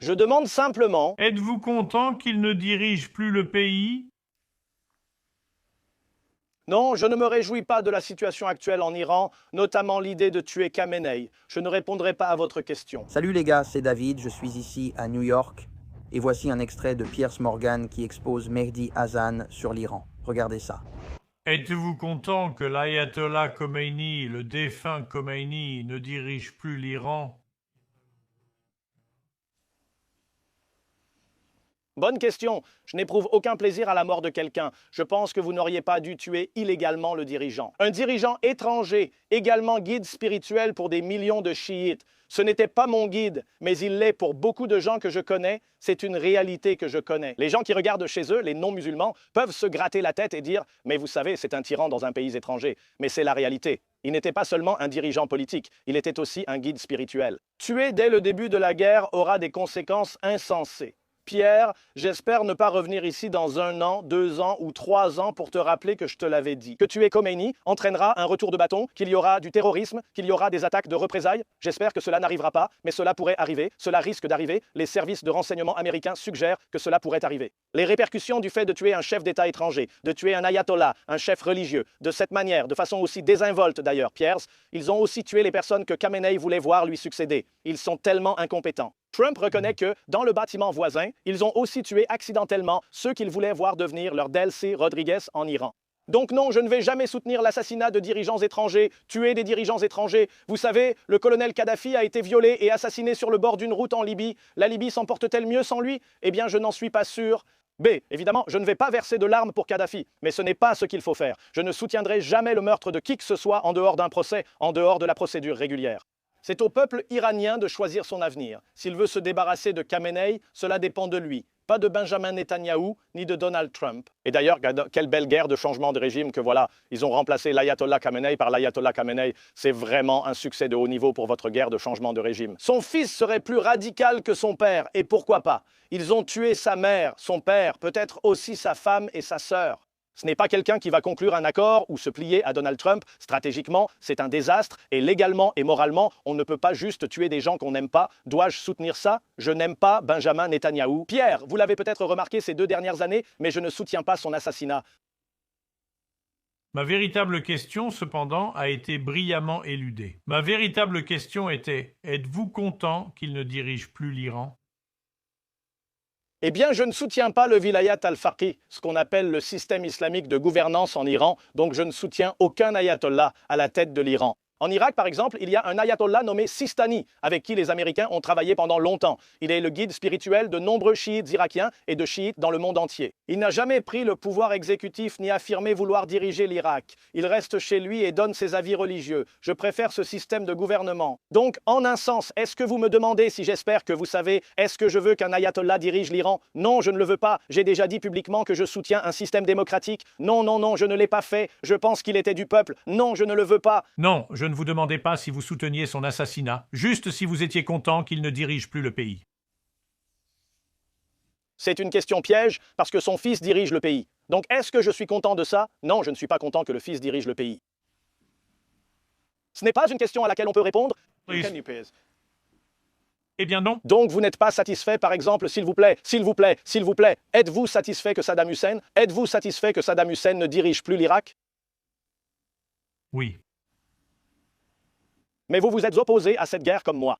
Je demande simplement. Êtes-vous content qu'il ne dirige plus le pays? Non, je ne me réjouis pas de la situation actuelle en Iran, notamment l'idée de tuer Khamenei. Je ne répondrai pas à votre question. Salut les gars, c'est David, je suis ici à New York et voici un extrait de Piers Morgan qui expose Mehdi Hasan sur l'Iran. Regardez ça. Êtes-vous content que l'ayatollah Khomeini, le défunt Khomeini, ne dirige plus l'Iran? Bonne question. Je n'éprouve aucun plaisir à la mort de quelqu'un. Je pense que vous n'auriez pas dû tuer illégalement le dirigeant. Un dirigeant étranger, également guide spirituel pour des millions de chiites. Ce n'était pas mon guide, mais il l'est pour beaucoup de gens que je connais. C'est une réalité que je connais. Les gens qui regardent chez eux, les non-musulmans, peuvent se gratter la tête et dire « Mais vous savez, c'est un tyran dans un pays étranger. » Mais c'est la réalité. Il n'était pas seulement un dirigeant politique, il était aussi un guide spirituel. Tuer dès le début de la guerre aura des conséquences insensées. Pierre, j'espère ne pas revenir ici dans 1 an, 2 ans ou 3 ans pour te rappeler que je te l'avais dit. Que tuer Khomeini entraînera un retour de bâton, qu'il y aura du terrorisme, qu'il y aura des attaques de représailles. J'espère que cela n'arrivera pas, mais cela pourrait arriver, cela risque d'arriver. Les services de renseignement américains suggèrent que cela pourrait arriver. Les répercussions du fait de tuer un chef d'État étranger, de tuer un ayatollah, un chef religieux, de cette manière, de façon aussi désinvolte d'ailleurs, Pierre, ils ont aussi tué les personnes que Khamenei voulait voir lui succéder. Ils sont tellement incompétents. Trump reconnaît que, dans le bâtiment voisin, ils ont aussi tué accidentellement ceux qu'ils voulaient voir devenir leur Delcy Rodriguez en Iran. Donc non, je ne vais jamais soutenir l'assassinat de dirigeants étrangers, tuer des dirigeants étrangers. Vous savez, le colonel Kadhafi a été violé et assassiné sur le bord d'une route en Libye. La Libye s'en porte-t-elle mieux sans lui? Eh bien, je n'en suis pas sûr. B. Évidemment, je ne vais pas verser de larmes pour Kadhafi, mais ce n'est pas ce qu'il faut faire. Je ne soutiendrai jamais le meurtre de qui que ce soit en dehors d'un procès, en dehors de la procédure régulière. C'est au peuple iranien de choisir son avenir. S'il veut se débarrasser de Khamenei, cela dépend de lui, pas de Benjamin Netanyahou ni de Donald Trump. Et d'ailleurs, quelle belle guerre de changement de régime que voilà, ils ont remplacé l'ayatollah Khamenei par l'ayatollah Khamenei. C'est vraiment un succès de haut niveau pour votre guerre de changement de régime. Son fils serait plus radical que son père, et pourquoi pas? Ils ont tué sa mère, son père, peut-être aussi sa femme et sa sœur. Ce n'est pas quelqu'un qui va conclure un accord ou se plier à Donald Trump. Stratégiquement, c'est un désastre et légalement et moralement, on ne peut pas juste tuer des gens qu'on n'aime pas. Dois-je soutenir ça? Je n'aime pas Benjamin Netanyahou. Pierre, vous l'avez peut-être remarqué ces 2 dernières années, mais je ne soutiens pas son assassinat. Ma véritable question, cependant, a été brillamment éludée. Ma véritable question était « Êtes-vous content qu'il ne dirige plus l'Iran ?» Eh bien, je ne soutiens pas le Vilayat al-Faqih, ce qu'on appelle le système islamique de gouvernance en Iran, donc je ne soutiens aucun ayatollah à la tête de l'Iran. En Irak, par exemple, il y a un ayatollah nommé Sistani, avec qui les Américains ont travaillé pendant longtemps. Il est le guide spirituel de nombreux chiites irakiens et de chiites dans le monde entier. Il n'a jamais pris le pouvoir exécutif ni affirmé vouloir diriger l'Irak. Il reste chez lui et donne ses avis religieux. Je préfère ce système de gouvernement. Donc, en un sens, est-ce que vous me demandez si j'espère que vous savez, est-ce que je veux qu'un ayatollah dirige l'Iran? Non, je ne le veux pas. J'ai déjà dit publiquement que je soutiens un système démocratique. Non, non, non, je ne l'ai pas fait. Je pense qu'il était du peuple. Non, je ne le veux pas. Non, je ne vous demandais pas si vous souteniez son assassinat, juste si vous étiez content qu'il ne dirige plus le pays. C'est une question piège parce que son fils dirige le pays. Donc est-ce que je suis content de ça? Non, je ne suis pas content que le fils dirige le pays. Ce n'est pas une question à laquelle on peut répondre. Eh bien non. Donc vous n'êtes pas satisfait, par exemple, s'il vous plaît, s'il vous plaît, s'il vous plaît, êtes-vous satisfait que Saddam Hussein, êtes-vous satisfait que Saddam Hussein ne dirige plus l'Irak? Oui. Mais vous vous êtes opposé à cette guerre comme moi.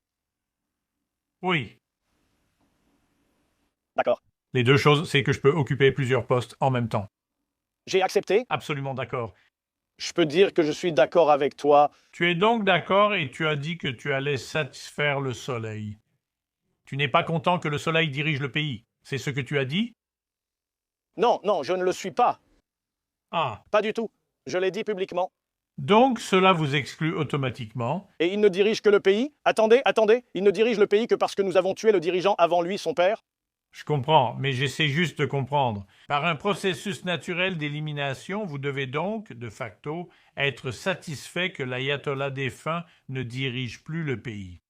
Oui. D'accord. Les deux choses, c'est que je peux occuper plusieurs postes en même temps. J'ai accepté. Absolument d'accord. Je peux dire que je suis d'accord avec toi. Tu es donc d'accord et tu as dit que tu allais satisfaire le soleil. Tu n'es pas content que le soleil dirige le pays. C'est ce que tu as dit? Non, non, je ne le suis pas. Ah. Pas du tout. Je l'ai dit publiquement. Donc cela vous exclut automatiquement. Et il ne dirige que le pays? Attendez, attendez, il ne dirige le pays que parce que nous avons tué le dirigeant avant lui, son père? Je comprends, mais j'essaie juste de comprendre. Par un processus naturel d'élimination, vous devez donc, de facto, être satisfait que l'ayatollah défunt ne dirige plus le pays.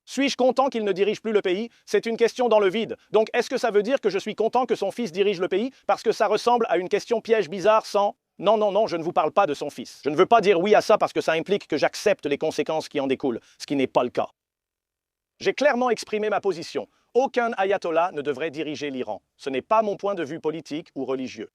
Suis-je content qu'il ne dirige plus le pays? C'est une question dans le vide. Donc est-ce que ça veut dire que je suis content que son fils dirige le pays? Parce que ça ressemble à une question piège bizarre sans... Non, non, non, je ne vous parle pas de son fils. Je ne veux pas dire oui à ça parce que ça implique que j'accepte les conséquences qui en découlent, ce qui n'est pas le cas. J'ai clairement exprimé ma position. Aucun ayatollah ne devrait diriger l'Iran. Ce n'est pas mon point de vue politique ou religieux.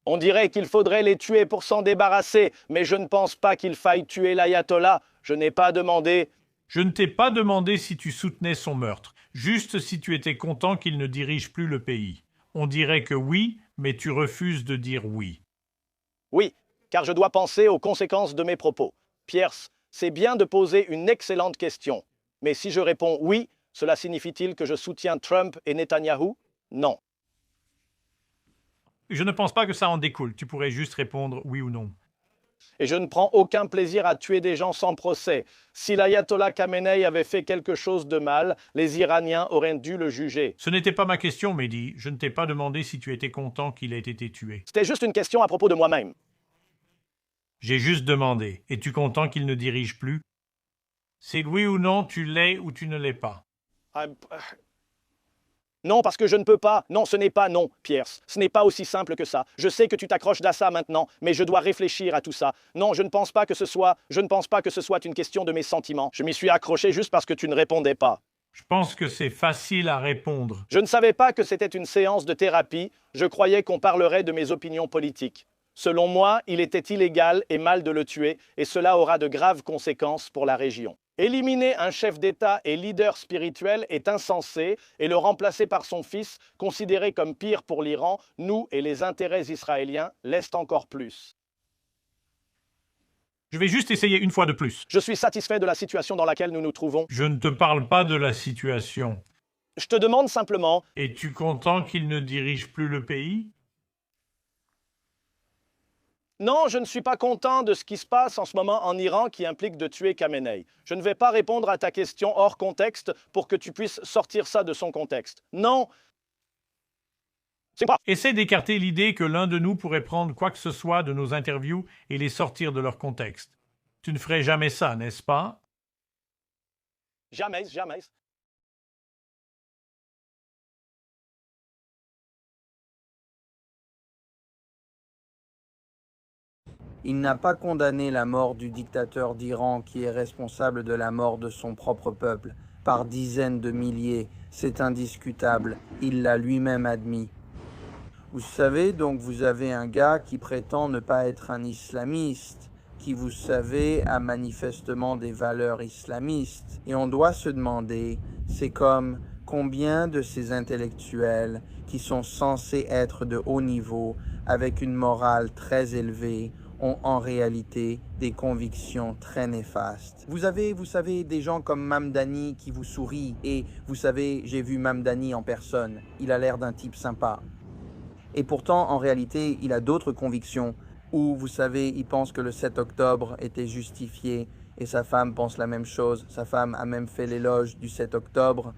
On dirait qu'il faudrait les tuer pour s'en débarrasser, mais je ne pense pas qu'il faille tuer l'ayatollah. Je n'ai pas demandé... Je ne t'ai pas demandé si tu soutenais son meurtre, juste si tu étais content qu'il ne dirige plus le pays. On dirait que oui, mais tu refuses de dire oui. Oui, car je dois penser aux conséquences de mes propos. Pierce, c'est bien de poser une excellente question. Mais si je réponds oui, cela signifie-t-il que je soutiens Trump et Netanyahou? Non. Je ne pense pas que ça en découle. Tu pourrais juste répondre oui ou non. Et je ne prends aucun plaisir à tuer des gens sans procès. Si l'ayatollah Khamenei avait fait quelque chose de mal, les Iraniens auraient dû le juger. Ce n'était pas ma question, Mehdi. Je ne t'ai pas demandé si tu étais content qu'il ait été tué. C'était juste une question à propos de moi-même. J'ai juste demandé. Es-tu content qu'il ne dirige plus? C'est oui ou non, tu l'es ou tu ne l'es pas. Non, parce que je ne peux pas. Non, ce n'est pas non, Pierce. Ce n'est pas aussi simple que ça. Je sais que tu t'accroches à ça maintenant, mais je dois réfléchir à tout ça. Non, je ne pense pas que ce soit une question de mes sentiments. Je m'y suis accroché juste parce que tu ne répondais pas. Je pense que c'est facile à répondre. Je ne savais pas que c'était une séance de thérapie. Je croyais qu'on parlerait de mes opinions politiques. Selon moi, il était illégal et mal de le tuer, et cela aura de graves conséquences pour la région. Éliminer un chef d'État et leader spirituel est insensé, et le remplacer par son fils, considéré comme pire pour l'Iran, nous et les intérêts israéliens, l'est encore plus. Je vais juste essayer une fois de plus. Je suis satisfait de la situation dans laquelle nous nous trouvons. Je ne te parle pas de la situation. Je te demande simplement... Es-tu content qu'il ne dirige plus le pays? Non, je ne suis pas content de ce qui se passe en ce moment en Iran qui implique de tuer Khamenei. Je ne vais pas répondre à ta question hors contexte pour que tu puisses sortir ça de son contexte. Non. C'est pas. Essaie d'écarter l'idée que l'un de nous pourrait prendre quoi que ce soit de nos interviews et les sortir de leur contexte. Tu ne ferais jamais ça, n'est-ce pas? Jamais, jamais. Il n'a pas condamné la mort du dictateur d'Iran qui est responsable de la mort de son propre peuple, par dizaines de milliers, c'est indiscutable, il l'a lui-même admis. Vous savez, donc vous avez un gars qui prétend ne pas être un islamiste, qui vous savez a manifestement des valeurs islamistes. Et on doit se demander, c'est comme combien de ces intellectuels qui sont censés être de haut niveau, avec une morale très élevée, ont en réalité des convictions très néfastes. Vous savez, des gens comme Mamdani qui vous sourient, et vous savez, j'ai vu Mamdani en personne, il a l'air d'un type sympa. Et pourtant, en réalité, il a d'autres convictions, où, vous savez, il pense que le 7 octobre était justifié, et sa femme pense la même chose, sa femme a même fait l'éloge du 7 octobre.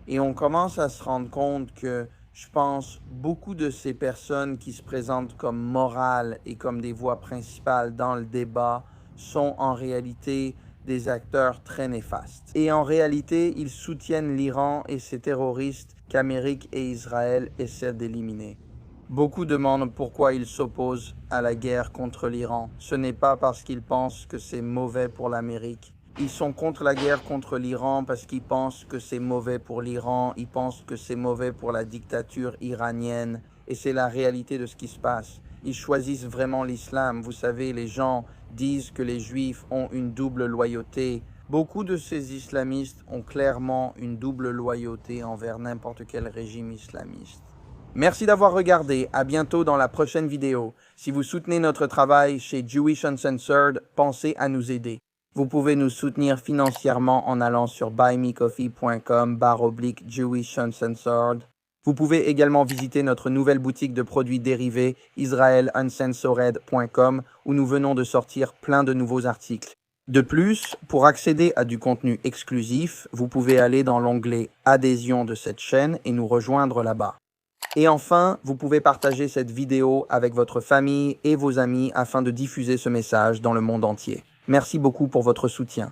Et on commence à se rendre compte que, je pense, beaucoup de ces personnes qui se présentent comme morales et comme des voix principales dans le débat sont en réalité des acteurs très néfastes. Et en réalité, ils soutiennent l'Iran et ses terroristes qu'Amérique et Israël essaient d'éliminer. Beaucoup demandent pourquoi ils s'opposent à la guerre contre l'Iran. Ce n'est pas parce qu'ils pensent que c'est mauvais pour l'Amérique. Ils sont contre la guerre contre l'Iran parce qu'ils pensent que c'est mauvais pour l'Iran, ils pensent que c'est mauvais pour la dictature iranienne, et c'est la réalité de ce qui se passe. Ils choisissent vraiment l'islam. Vous savez, les gens disent que les juifs ont une double loyauté. Beaucoup de ces islamistes ont clairement une double loyauté envers n'importe quel régime islamiste. Merci d'avoir regardé, à bientôt dans la prochaine vidéo. Si vous soutenez notre travail chez Jewish Uncensored, pensez à nous aider. Vous pouvez nous soutenir financièrement en allant sur buymecoffee.com/Jewish Uncensored. Vous pouvez également visiter notre nouvelle boutique de produits dérivés, israeluncensored.com, où nous venons de sortir plein de nouveaux articles. De plus, pour accéder à du contenu exclusif, vous pouvez aller dans l'onglet « Adhésion » de cette chaîne et nous rejoindre là-bas. Et enfin, vous pouvez partager cette vidéo avec votre famille et vos amis afin de diffuser ce message dans le monde entier. Merci beaucoup pour votre soutien.